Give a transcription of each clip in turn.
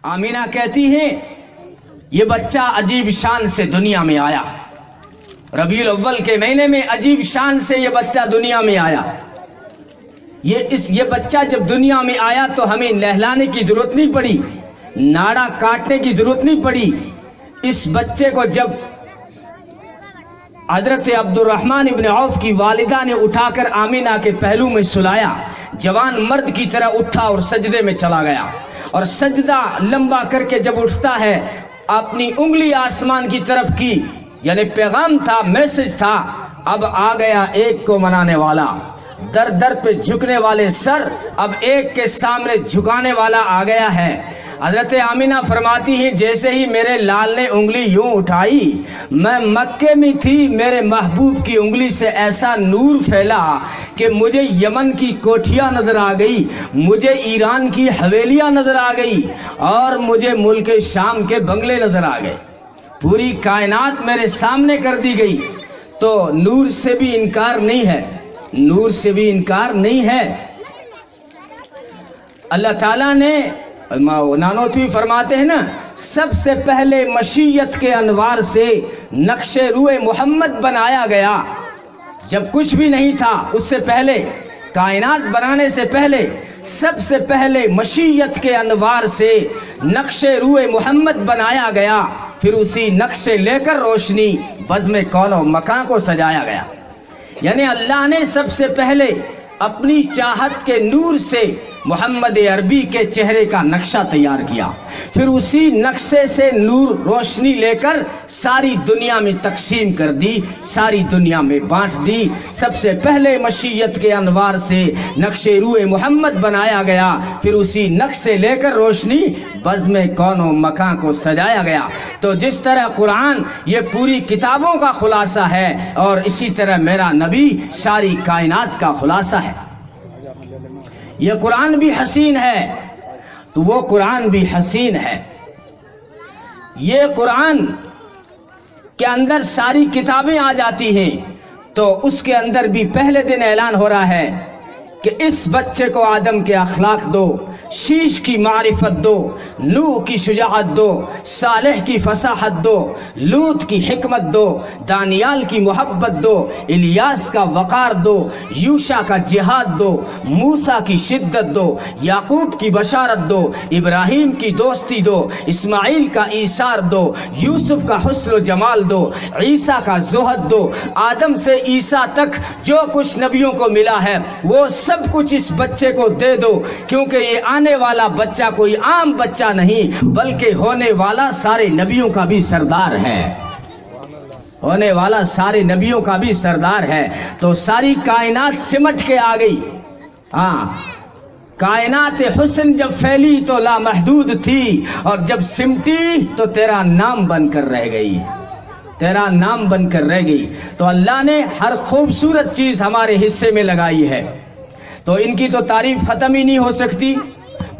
Amina कहती हैं ये बच्चा अजीब शान से दुनिया में आया, रबीउल अव्वल के महीने में अजीब शान से ये बच्चा दुनिया में आया। ये बच्चा जब दुनिया में आया तो हमें नहलाने की जरूरत नहीं पड़ी, नाड़ा काटने की जरूरत नहीं पड़ी। इस बच्चे को जब हजरत अब्दुर्रहमान इब्न औफ की वालिदा ने उठाकर आमीना के पहलू में सुलाया, जवान मर्द की तरह उठा और सजदे में चला गया। और सजदा लंबा करके जब उठता है, अपनी उंगली आसमान की तरफ की, यानी पैगाम था, मैसेज था, अब आ गया एक को मनाने वाला। दर दर पे झुकने वाले सर अब एक के सामने झुकाने वाला आ गया है। हजरत आमीना फरमाती है, जैसे ही मेरे लाल ने उंगली यूं उठाई, मैं मक्के में थी, मेरे महबूब की उंगली से ऐसा नूर फैला कि मुझे यमन की कोठियां नजर आ गई, मुझे ईरान की हवेलियां नजर आ गई और मुझे मुल्क शाम के बंगले नजर आ गए। पूरी कायनात मेरे सामने कर दी गई। तो नूर से भी इनकार नहीं है, नूर से भी इनकार नहीं है। अल्लाह ताला ने नानोतवी फरमाते हैं ना, सबसे पहले मशीयत के अनवार से नक्शे रूए मोहम्मद बनाया गया। जब कुछ भी नहीं था, उससे पहले, कायनात बनाने से पहले, सबसे पहले मशीयत के अनवार से नक्शे रूए मोहम्मद बनाया गया। फिर उसी नक्शे लेकर रोशनी बज़्म कौनो मकान को सजाया गया। यानी अल्लाह ने सबसे पहले अपनी चाहत के नूर से मोहम्मद अरबी के चेहरे का नक्शा तैयार किया, फिर उसी नक्शे से नूर रोशनी लेकर सारी दुनिया में तकसीम कर दी, सारी दुनिया में बांट दी। सबसे पहले मशीयत के अनवार से नक्शे रूए मोहम्मद बनाया गया, फिर उसी नक्शे लेकर रोशनी बज़्म कौनो मकान को सजाया गया। तो जिस तरह कुरान ये पूरी किताबों का खुलासा है, और इसी तरह मेरा नबी सारी कायनात का खुलासा है। ये कुरान भी हसीन है तो वो कुरान भी हसीन है। ये कुरान के अंदर सारी किताबें आ जाती हैं, तो उसके अंदर भी पहले दिन ऐलान हो रहा है कि इस बच्चे को आदम के अखलाक दो, शीश की मारिफत दो, नूह की शुजाअत दो, सालेह की फसाहत दो, लूत की हिकमत दो, दानियाल की मोहब्बत दो, इलियास का वकार दो, यूशा का जिहाद दो, मूसा की शिद्दत दो, याकूब की बशारत दो, इब्राहिम की दोस्ती दो, इस्माइल का ईसार दो, यूसुफ का हुस्न जमाल दो, ईसा का ज़ुहद दो। आदम से ईसा तक जो कुछ नबियों को मिला है वो सब कुछ इस बच्चे को दे दो, क्योंकि ये आने वाला बच्चा कोई आम बच्चा नहीं, बल्कि होने वाला सारे नबियों का भी सरदार है, होने वाला सारे नबियों का भी सरदार है। तो सारी कायनात सिमट के आ गई। हाँ, कायनात हुस्न जब फैली तो लामहदूद थी, और जब सिमटी तो तेरा नाम बनकर रह गई, तेरा नाम बनकर रह गई। तो अल्लाह ने हर खूबसूरत चीज हमारे हिस्से में लगाई है, तो इनकी तो तारीफ खत्म ही नहीं हो सकती।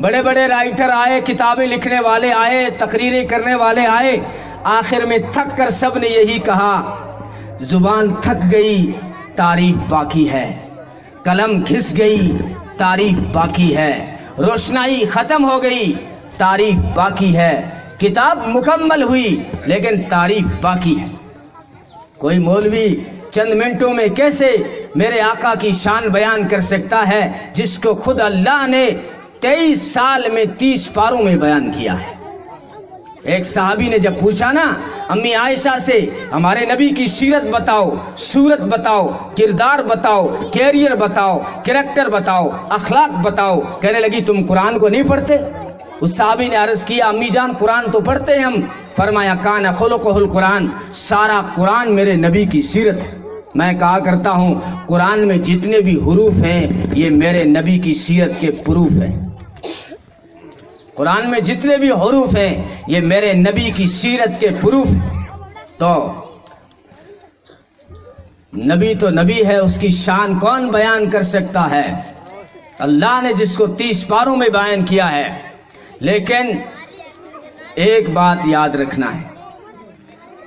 बड़े बड़े राइटर आए, किताबें लिखने वाले आए, तकरीरें करने वाले आए, आखिर में थक कर सब ने यही कहा, जुबान थक गई, तारीफ बाकी है, कलम घिस गई, तारीफ बाकी है, रोशनाई खत्म हो गई, तारीफ बाकी है, किताब मुकम्मल हुई, लेकिन तारीफ बाकी है। कोई मौलवी चंद मिनटों में कैसे मेरे आका की शान बयान कर सकता है, जिसको खुद अल्लाह ने 23 साल में 30 पारों में बयान किया है। एक सहाबी ने जब पूछा ना अम्मी आयशा से, हमारे नबी की सीरत बताओ, सूरत बताओ, किरदार बताओ, कैरियर बताओ, कैरेक्टर बताओ, अखलाक बताओ, कहने लगी तुम कुरान को नहीं पढ़ते? उस सहाबी ने अर्ज किया, अम्मी जान कुरान तो पढ़ते हैं हम। फरमाया कान खुलुकुहुल कुरान, सारा कुरान मेरे नबी की सीरत है। मैं कहा करता हूँ कुरान में जितने भी हुरूफ हैं ये मेरे नबी की सीरत के प्रूफ हैं। कुरान में जितने भी हुरूफ हैं ये मेरे नबी की सीरत के प्रूफ हैं। तो नबी है, उसकी शान कौन बयान कर सकता है? अल्लाह ने जिसको 30 पारों में बयान किया है। लेकिन एक बात याद रखना है,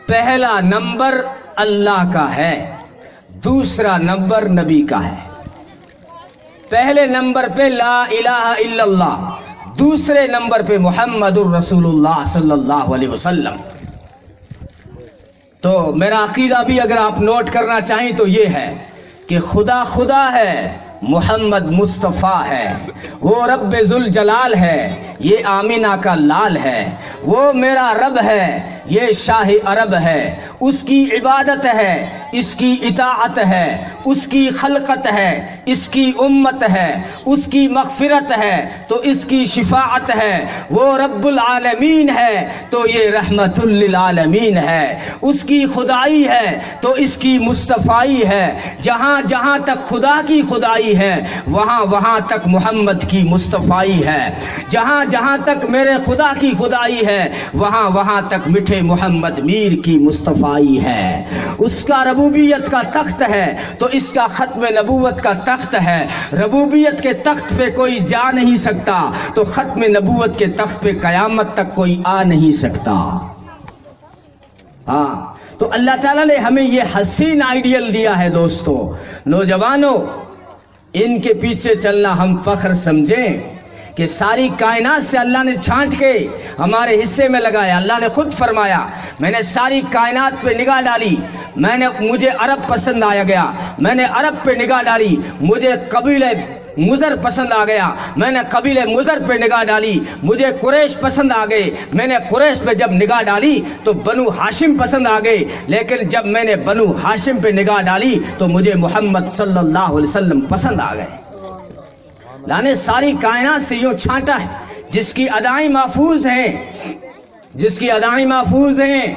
पहला नंबर अल्लाह का है, दूसरा नंबर नबी का है। पहले नंबर पे ला इलाहा इल्लल्लाह, दूसरे नंबर पे मुहम्मदुर रसूलुल्लाह सल्लल्लाहु अलैहि वसल्लम। तो मेरा अकीदा भी अगर आप नोट करना चाहें तो ये है कि खुदा खुदा है, मुहम्मद मुस्तफ़ा है, वो रब्बे जुल जलाल है, ये आमीना का लाल है, वो मेरा रब है, ये शाह अरब है, उसकी इबादत है, इसकी इताअत है, उसकी खलकत है, इसकी उम्मत है, उसकी मगफिरत है तो इसकी शिफाअत है, वो रब्बुल आलमीन है तो ये रहमतुल लिल आलमीन है, उसकी खुदाई है तो इसकी मुस्तफ़ाई है। जहाँ जहाँ तक खुदा की खुदाई है वहाँ वहाँ तक मोहम्मद की मुस्तफ़ाई है, जहाँ जहाँ तक मेरे खुदा की खुदाई है वहाँ वहाँ तक मिठे मोहम्मद मीर की मुस्तफ़ाई है। उसका रबूबियत का तख्त है तो इसका खत्म नबूवत का तख्त है। रबूबियत के तख्त पे कोई जा नहीं सकता तो खत्म नबूवत के तख्त पे कयामत तक कोई आ नहीं सकता। हाँ, तो अल्लाह ताला ने हमें ये हसीन आइडियल दिया है। दोस्तों, नौजवानों, इनके पीछे चलना हम फख्र समझें कि सारी कायनात से अल्लाह ने छांट के हमारे हिस्से में लगाया। अल्लाह ने खुद फरमाया, मैंने सारी कायनात पे निगाह डाली, मुझे अरब पसंद आया गया, मैंने अरब पे निगाह डाली, मुझे कबीले मुज़र पसंद आ गया, मैंने कबीले मुज़र पे निगाह डाली, मुझे कुरैश पसंद आ गए, मैंने कुरैश पे जब निगाह डाली तो बनु हाशिम पसंद आ गए, लेकिन जब मैंने बनु हाशिम पे निगाह डाली तो मुझे मोहम्मद सल्लल्लाहु अलैहि वसल्लम पसंद आ गए। अल्लाह ने सारी कायनात से यूं छांटा है, जिसकी अदाएं महफूज हैं, जिसकी अदाएं महफूज हैं,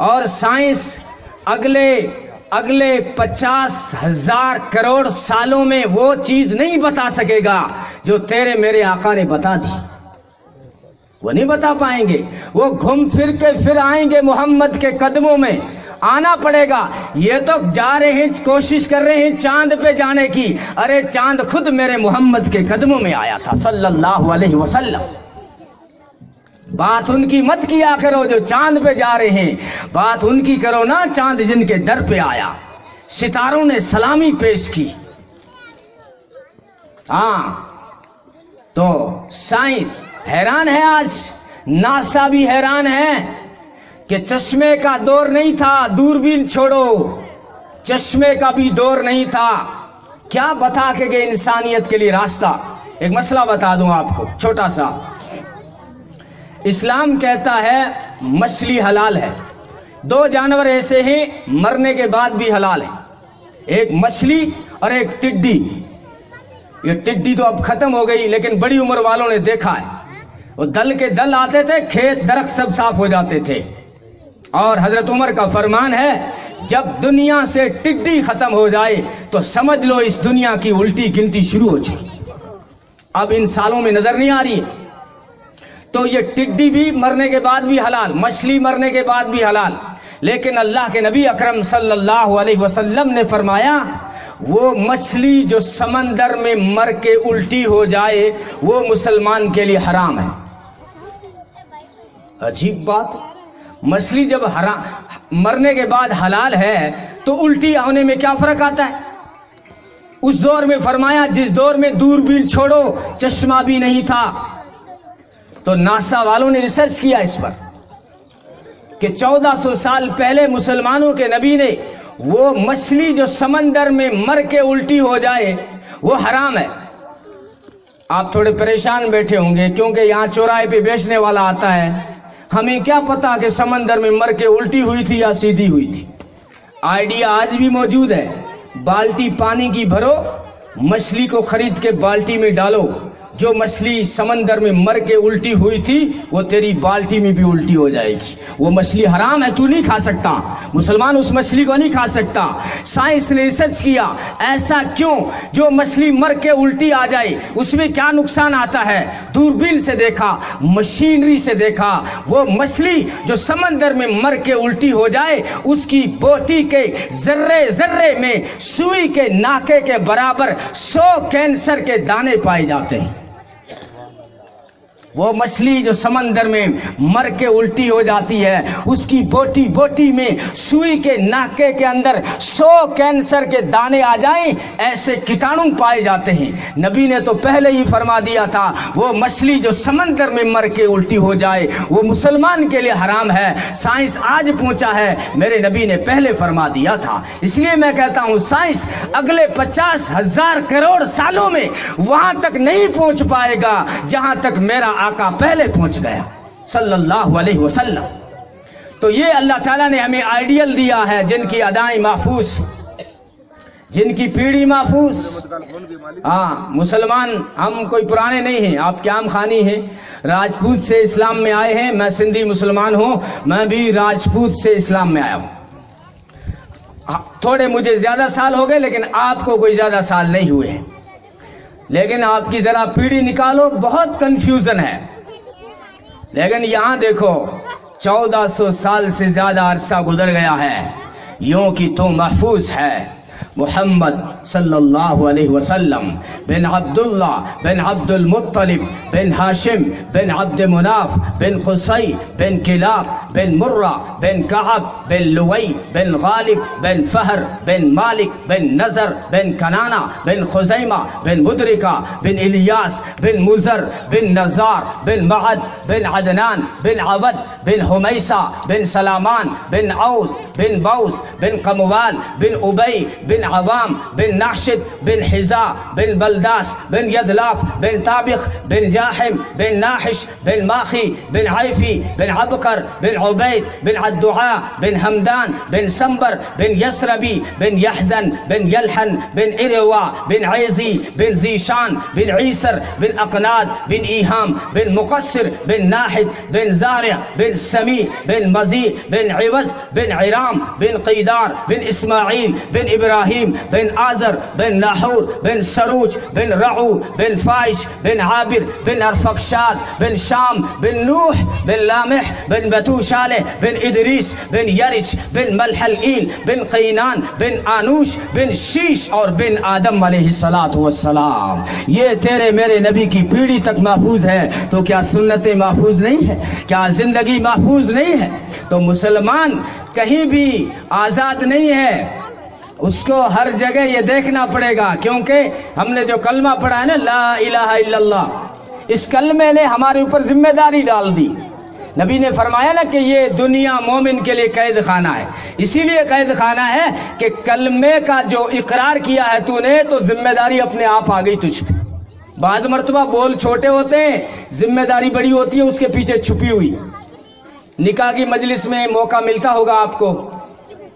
और साइंस अगले 50,000 करोड़ सालों में वो चीज नहीं बता सकेगा जो तेरे मेरे आका ने बता दी। वो नहीं बता पाएंगे। वो घूम फिर के फिर आएंगे मोहम्मद के कदमों में, आना पड़ेगा। ये तो जा रहे हैं, कोशिश कर रहे हैं चांद पे जाने की, अरे चांद खुद मेरे मोहम्मद के कदमों में आया था सल्लल्लाहु अलैहि वसल्लम। बात उनकी मत किया करो जो चांद पे जा रहे हैं, बात उनकी करो ना चांद जिनके दर पे आया। सितारों ने सलामी पेश की। हाँ, तो साइंस हैरान है, आज नासा भी हैरान है कि चश्मे का दौर नहीं था, दूरबीन छोड़ो, चश्मे का भी दौर नहीं था। क्या बता के गए इंसानियत के लिए रास्ता। एक मसला बता दूं आपको छोटा सा। इस्लाम कहता है मछली हलाल है। दो जानवर ऐसे हैं मरने के बाद भी हलाल है, एक मछली और एक टिड्डी। ये टिड्डी तो अब खत्म हो गई, लेकिन बड़ी उम्र वालों ने देखा है, वो दल के दल आते थे, खेत दरख्त सब साफ हो जाते थे। और हजरत उमर का फरमान है, जब दुनिया से टिड्डी खत्म हो जाए तो समझ लो इस दुनिया की उल्टी गिनती शुरू हो चुकी। अब इन सालों में नजर नहीं आ रही है। तो ये टिड्डी भी मरने के बाद भी हलाल, मछली मरने के बाद भी हलाल। लेकिन अल्लाह के नबी अकरम सल्लल्लाहु अलैहि वसल्लम ने फरमाया, वो मछली जो समंदर में मर के उल्टी हो जाए वो मुसलमान के लिए हराम है। अजीब बात, मछली जब मरने के बाद हलाल है तो उल्टी होने में क्या फर्क आता है। उस दौर में फरमाया जिस दौर में दूरबीन छोड़ो चश्मा भी नहीं था। तो नासा वालों ने रिसर्च किया इस पर कि 1400 साल पहले मुसलमानों के नबी ने वो मछली जो समंदर में मर के उल्टी हो जाए वो हराम है। आप थोड़े परेशान बैठे होंगे क्योंकि यहाँ चौराहे पे बेचने वाला आता है, हमें क्या पता कि समंदर में मर के उल्टी हुई थी या सीधी हुई थी। आइडिया आज भी मौजूद है, बाल्टी पानी की भरो, मछली को खरीद के बाल्टी में डालो, जो मछली समंदर में मर के उल्टी हुई थी वो तेरी बाल्टी में भी उल्टी हो जाएगी। वो मछली हराम है, तू नहीं खा सकता, मुसलमान उस मछली को नहीं खा सकता। साइंस ने रिसर्च किया, ऐसा क्यों, जो मछली मर के उल्टी आ जाए उसमें क्या नुकसान आता है। दूरबीन से देखा, मशीनरी से देखा, वो मछली जो समंदर में मर के उल्टी हो जाए उसकी बोटी के जर्रे जर्रे में सुई के नाके के बराबर 100 कैंसर के दाने पाए जाते हैं। وہ مچھلی جو سمندر میں مر کے الٹی ہو جاتی ہے، اس کی بوٹی بوٹی میں سوئی کے ناکے کے اندر 100 کینسر کے دانے آ جائیں، ایسے کیٹانو پائے جاتے ہیں۔ نبی نے تو پہلے ہی فرما دیا تھا وہ مچھلی جو سمندر میں مر کے الٹی ہو جائے وہ مسلمان کے لیے حرام ہے۔ سائنس آج پہنچا ہے، میرے نبی نے پہلے فرما دیا تھا۔ اس لیے میں کہتا ہوں سائنس اگلے 50,000 کروڑ سالوں میں وہاں تک نہیں پہنچ پائے گا جہاں تک میرا آقا پہلے پہنچ گیا صلی اللہ علیہ وسلم۔ تو یہ اللہ تعالیٰ نے ہمیں آئیڈیل دیا ہے جن کی ادائیں محفوظ، جن کی پیڑھی محفوظ۔ ہاں مسلمان ہم کوئی پرانے نہیں ہیں، آپ کے عام خانی ہیں، راجپوت سے اسلام میں آئے ہیں۔ میں سندھی مسلمان ہوں، میں بھی راجپوت سے اسلام میں آیا ہوں۔ تھوڑے مجھے زیادہ سال ہو گئے لیکن آپ کو کوئی زیادہ سال نہیں ہوئے ہیں، لیکن آپ کی ذرا پیڑھی نکالو، بہت کنفیوژن ہے۔ لیکن یہاں دیکھو 1400 سال سے زیادہ عرصہ گزر گیا ہے، یوں کی تو محفوظ ہے۔ محمد صلی اللہ علیہ وسلم بن عبداللہ بن عبد المطلب بن ہاشم بن عبد مناف بن قصی بن کلاب بن مرہ بن کعب بن لوئی بن غالب بن فہر بن مالک بن نظر بن کنانہ بن خزیمہ بن مدرکہ بن الیاس بن مزر بن نزار بن معد بن عدنان بن عبد بن حمیسہ بن سلامان بن عوس بن بوس بن قموال بن ابی بن عوام بن ناشد بن حزا بن بلداس بن یدلاف بن طابخ بن جاحم بن ناحش بن ماخی بن عیفی بن عبقر بن عبید بن عدعاء بن حمدان بن سنبر بن یسربی بن یحزن بن یلحن بن اروا بن عیزی بن زیشان بن عیسر بن اقناد بن ایہام بن مقصر بن ناحد بن زارع بن سمیع بن مزیع بن عوض بن عرام بن قیدار بن اسماعیل بن ابراہیم بن آزر بن ناحور بن سروج بن رعو بن فائش بن عابر بن ارفقشاد بن شام بن نوح بن لامح بن بتوشالہ بن ادریس بن یرچ بن ملحلئیل بن قینان بن آنوش بن شیش اور بن آدم علیہ السلام۔ یہ تیرے میرے نبی کی پیڑھی تک محفوظ ہے، تو کیا سنتیں محفوظ نہیں ہے؟ کیا زندگی محفوظ نہیں ہے؟ تو مسلمان کہیں بھی آزاد نہیں ہے، اس کو ہر جگہ یہ دیکھنا پڑے گا، کیونکہ ہم نے جو کلمہ پڑھا ہے نا لا الہ الا اللہ، اس کلمے نے ہمارے اوپر ذمہ داری ڈال دی۔ نبی نے فرمایا نا کہ یہ دنیا مومن کے لیے قید خانہ ہے، اسی لیے قید خانہ ہے کہ کلمے کا جو اقرار کیا ہے تو نے، تو ذمہ داری اپنے آپ آ گئی تجھ پہ۔ بعض مرتبہ بول چھوٹے ہوتے ہیں، ذمہ داری بڑی ہوتی ہے اس کے پیچھے چھپی ہوئی۔ نکاح کی مجلس میں موقع ملتا ہوگا آپ کو،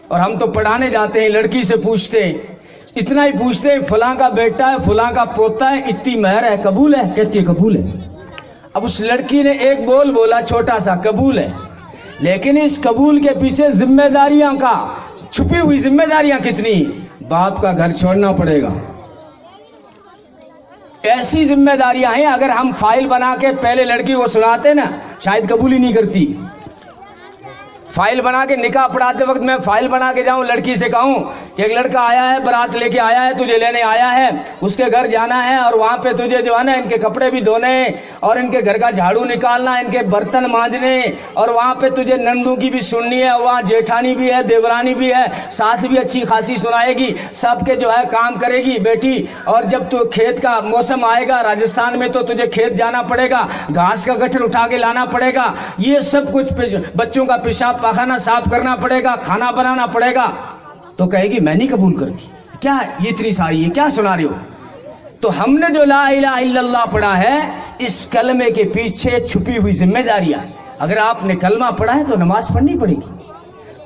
اور ہم تو پڑھانے جاتے ہیں، لڑکی سے پوچھتے ہیں، اتنا ہی پوچھتے ہیں فلاں کا بیٹا ہے، فلاں کا پوتا ہے، اتنی مہر ہے، قبول ہے؟ کہتی ہے قبول ہے۔ اب اس لڑکی نے ایک بول بولا چھوٹا سا، قبول ہے، لیکن اس قبول کے پیچھے ذمہ داریاں کا چھپی ہوئی ذمہ داریاں کتنی؟ باپ کا گھر چھوڑنا پڑے گا، ایسی ذمہ داریاں ہیں اگر ہم فائل بنا کے پہلے لڑکی کو سناتے نا شاید قبول ہی نہیں کرتی۔ فائل بنا کے نکاح پڑھاتے وقت میں فائل بنا کے جاؤں، لڑکی سے کہوں کہ ایک لڑکا آیا ہے، برات لے کے آیا ہے، تجھے لینے آیا ہے، اس کے گھر جانا ہے، اور وہاں پہ تجھے جو ہے نا ان کے کپڑے بھی دھونے ہیں، اور ان کے گھر کا جھاڑو نکالنا، ان کے برتن مانجنے، اور وہاں پہ تجھے نندوں کی بھی سننی ہے، وہاں جیٹھانی بھی ہے، دیورانی بھی ہے، ساتھ بھی اچھی خاصی سنائے گی، سب کے جو ہے کام کرے گی بیٹی۔ اور جب تو کھیت کا موسم آئے گا راجستھان میں تو تجھے کھیت جانا پڑے گا، گھاس کا گٹھر اٹھا کے لانا پڑے گا، یہ سب کچھ بچوں کا پیشاب پاخانہ صاف کرنا پڑے گا، کھانا بنانا پڑے گا، تو کہے گی میں نہیں قبول کرتی۔ کیا یہ اتنی ساری ہے، کیا سنا رہے ہو؟ تو ہم نے جو لا الہ الا اللہ پڑھا ہے، اس کلمے کے پیچھے چھپی ہوئی ذمہ داریاں۔ اگر آپ نے کلمہ پڑھا ہے تو نماز پڑھنی پڑے گی،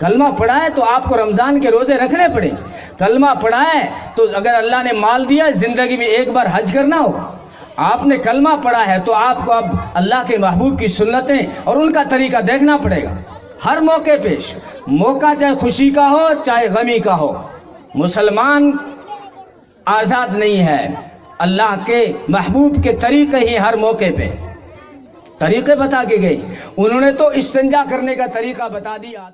کلمہ پڑھا ہے تو آپ کو رمضان کے روزے رکھنے پڑے، کلمہ پڑھا ہے تو اگر اللہ نے مال دیا زندگی میں ایک بار حج کرنا ہوگا۔ آپ نے کلمہ پڑھا ہے تو آپ کو اب اللہ کے محبوب کی سنتیں اور ان کا طریقہ دیکھنا پڑے گا ہر موقع پیش، موقع چاہے خوشی کا ہو چاہے غمی کا ہو۔ مسلمان آزاد نہیں ہے، اللہ کے محبوب کے طریقے ہی ہر موقع پہ طریقے بتا کے گئے، انہوں نے تو استنجا کرنے کا طریقہ بتا دیا۔